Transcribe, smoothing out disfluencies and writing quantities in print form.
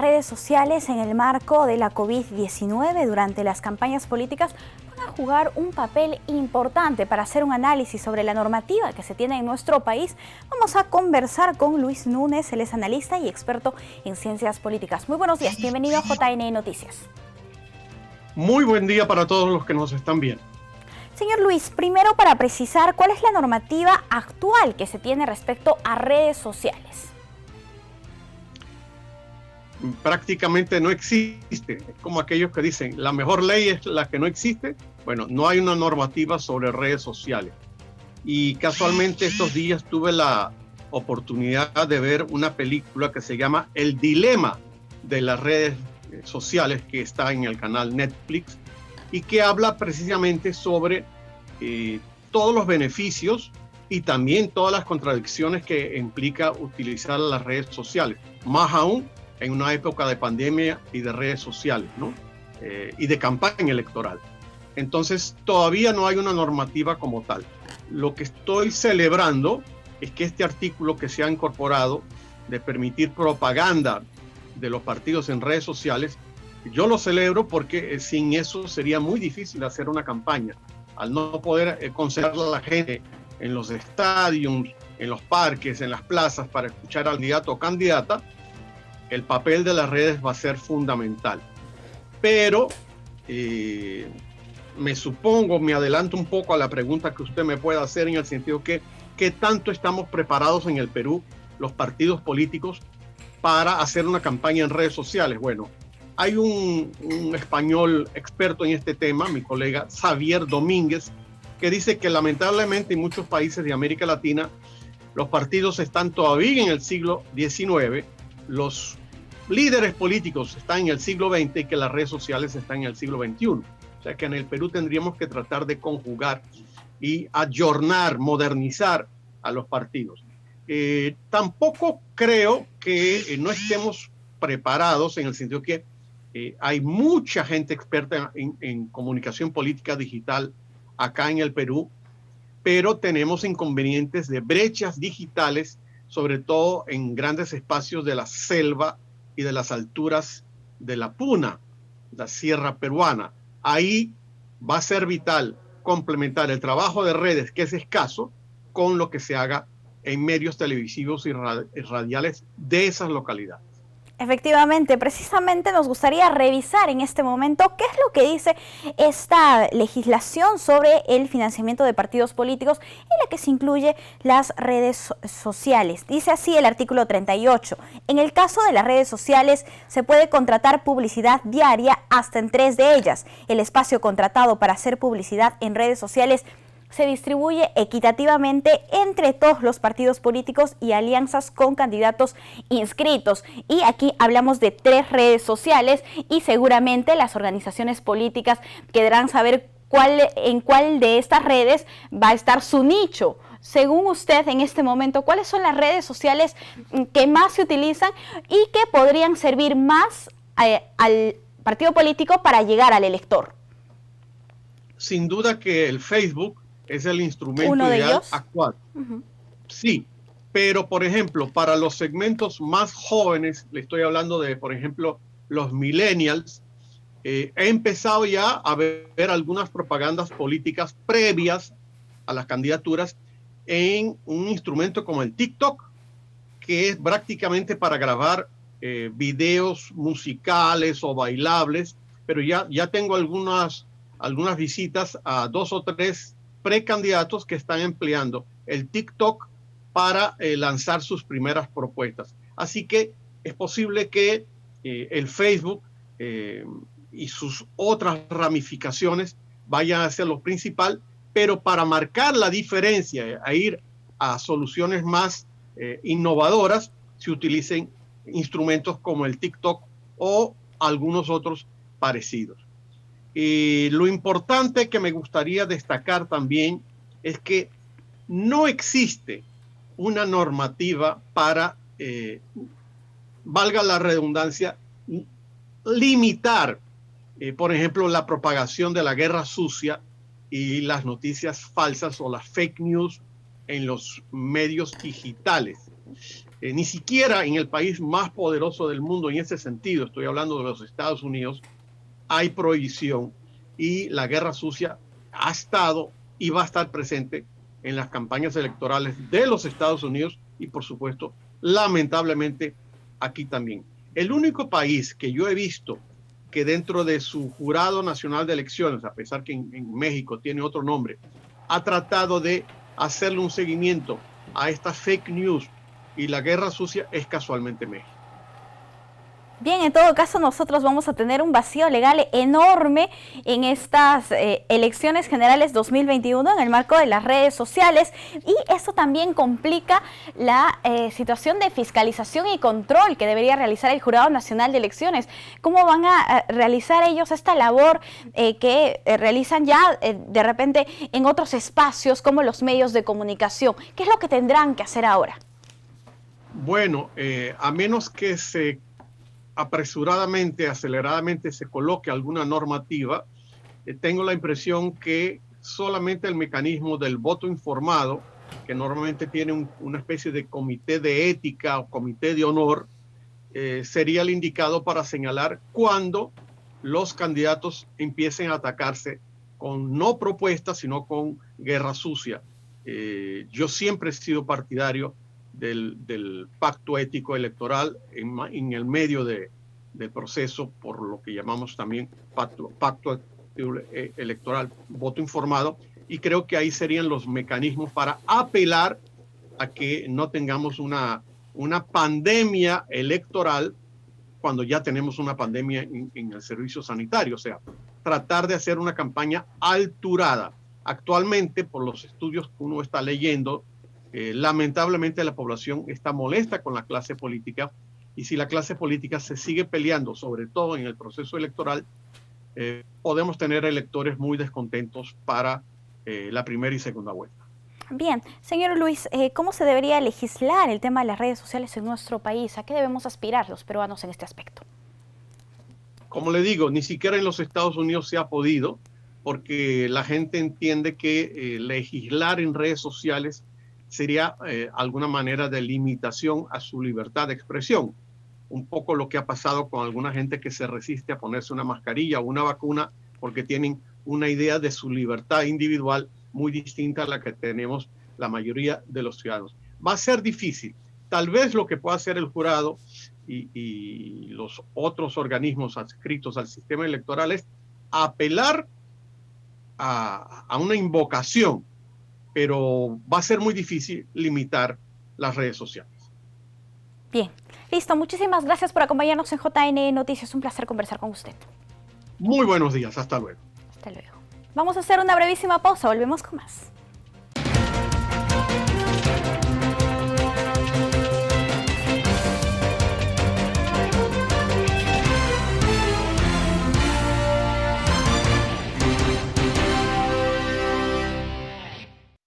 redes sociales en el marco de la COVID-19 durante las campañas políticas van a jugar un papel importante para hacer un análisis sobre la normativa que se tiene en nuestro país. Vamos a conversar con Luis Núñez, él es analista y experto en ciencias políticas. Muy buenos días, bienvenido a JN Noticias. Muy buen día para todos los que nos están viendo. Señor Luis, primero para precisar, ¿cuál es la normativa actual que se tiene respecto a redes sociales? Prácticamente no existe. Es como aquellos que dicen, la mejor ley es la que no existe. Bueno, no hay una normativa sobre redes sociales. Y casualmente estos días tuve la oportunidad de ver una película que se llama El dilema de las redes sociales, que está en el canal Netflix, y que habla precisamente sobre todos los beneficios y también todas las contradicciones que implica utilizar las redes sociales, más aún en una época de pandemia y de redes sociales, ¿no? Y de campaña electoral. Entonces, todavía no hay una normativa como tal. Lo que estoy celebrando es que este artículo que se ha incorporado de permitir propaganda de los partidos en redes sociales, yo lo celebro porque sin eso sería muy difícil hacer una campaña. Al no poder concentrar a la gente en los estadios, en los parques, en las plazas para escuchar al candidato o candidata, el papel de las redes va a ser fundamental. Pero me adelanto un poco a la pregunta que usted me puede hacer en el sentido que ¿qué tanto estamos preparados en el Perú, los partidos políticos, para hacer una campaña en redes sociales? Bueno, hay un español experto en este tema, mi colega Xavier Domínguez, que dice que lamentablemente en muchos países de América Latina los partidos están todavía en el siglo XIX, los líderes políticos están en el siglo XX y que las redes sociales están en el siglo XXI. O sea que en el Perú tendríamos que tratar de conjugar y ayornar, modernizar a los partidos. Tampoco creo que no estemos preparados en el sentido que hay mucha gente experta en comunicación política digital acá en el Perú, pero tenemos inconvenientes de brechas digitales, sobre todo en grandes espacios de la selva y de las alturas de la Puna, la sierra peruana. Ahí va a ser vital complementar el trabajo de redes, que es escaso, con lo que se haga en medios televisivos y radiales de esas localidades. Efectivamente, precisamente nos gustaría revisar en este momento qué es lo que dice esta legislación sobre el financiamiento de partidos políticos en la que se incluye las redes sociales. Dice así el artículo 38. En el caso de las redes sociales se puede contratar publicidad diaria hasta en 3 de ellas. El espacio contratado para hacer publicidad en redes sociales se distribuye equitativamente entre todos los partidos políticos y alianzas con candidatos inscritos. Y aquí hablamos de 3 redes sociales y seguramente las organizaciones políticas querrán saber en cuál de estas redes va a estar su nicho. Según usted, en este momento, ¿cuáles son las redes sociales que más se utilizan y que podrían servir más al partido político para llegar al elector? Sin duda que el Facebook es el instrumento ideal actual. Sí, pero por ejemplo, para los segmentos más jóvenes, le estoy hablando de, por ejemplo, los millennials, he empezado ya a ver algunas propagandas políticas previas a las candidaturas en un instrumento como el TikTok, que es prácticamente para grabar videos musicales o bailables, pero ya tengo algunas visitas a 2 o 3 precandidatos que están empleando el TikTok para lanzar sus primeras propuestas. Así que es posible que el Facebook y sus otras ramificaciones vayan a ser lo principal, pero para marcar la diferencia e ir a soluciones más innovadoras, se utilicen instrumentos como el TikTok o algunos otros parecidos. Lo importante que me gustaría destacar también es que no existe una normativa para, valga la redundancia, limitar, por ejemplo, la propagación de la guerra sucia y las noticias falsas o las fake news en los medios digitales. Ni siquiera en el país más poderoso del mundo, en ese sentido, estoy hablando de los Estados Unidos, hay prohibición, y la guerra sucia ha estado y va a estar presente en las campañas electorales de los Estados Unidos y, por supuesto, lamentablemente, aquí también. El único país que yo he visto que dentro de su Jurado Nacional de Elecciones, a pesar que en México tiene otro nombre, ha tratado de hacerle un seguimiento a estas fake news y la guerra sucia, es casualmente México. Bien, en todo caso nosotros vamos a tener un vacío legal enorme en estas elecciones generales 2021 en el marco de las redes sociales, y esto también complica la situación de fiscalización y control que debería realizar el Jurado Nacional de Elecciones. ¿Cómo van a realizar ellos esta labor que realizan ya de repente en otros espacios como los medios de comunicación? ¿Qué es lo que tendrán que hacer ahora? Bueno, a menos que se apresuradamente, aceleradamente se coloque alguna normativa, tengo la impresión que solamente el mecanismo del voto informado, que normalmente tiene una especie de comité de ética o comité de honor, sería el indicado para señalar cuando los candidatos empiecen a atacarse con no propuestas, sino con guerra sucia. Yo siempre he sido partidario del pacto ético electoral en el medio del proceso, por lo que llamamos también pacto electoral, voto informado, y creo que ahí serían los mecanismos para apelar a que no tengamos una pandemia electoral cuando ya tenemos una pandemia en el servicio sanitario. O sea, tratar de hacer una campaña alturada. Actualmente, por los estudios que uno está leyendo, lamentablemente la población está molesta con la clase política, y si la clase política se sigue peleando, sobre todo en el proceso electoral, podemos tener electores muy descontentos para la primera y segunda vuelta. Bien, señor Luis, ¿cómo se debería legislar el tema de las redes sociales en nuestro país? ¿A qué debemos aspirar los peruanos en este aspecto? Como le digo, ni siquiera en los Estados Unidos se ha podido, porque la gente entiende que legislar en redes sociales sería alguna manera de limitación a su libertad de expresión. Un poco lo que ha pasado con alguna gente que se resiste a ponerse una mascarilla o una vacuna porque tienen una idea de su libertad individual muy distinta a la que tenemos la mayoría de los ciudadanos. Va a ser difícil. Tal vez lo que pueda hacer el jurado y los otros organismos adscritos al sistema electoral es apelar a una invocación, pero va a ser muy difícil limitar las redes sociales. Bien, listo. Muchísimas gracias por acompañarnos en JN Noticias. Un placer conversar con usted. Muy buenos días. Hasta luego. Hasta luego. Vamos a hacer una brevísima pausa. Volvemos con más.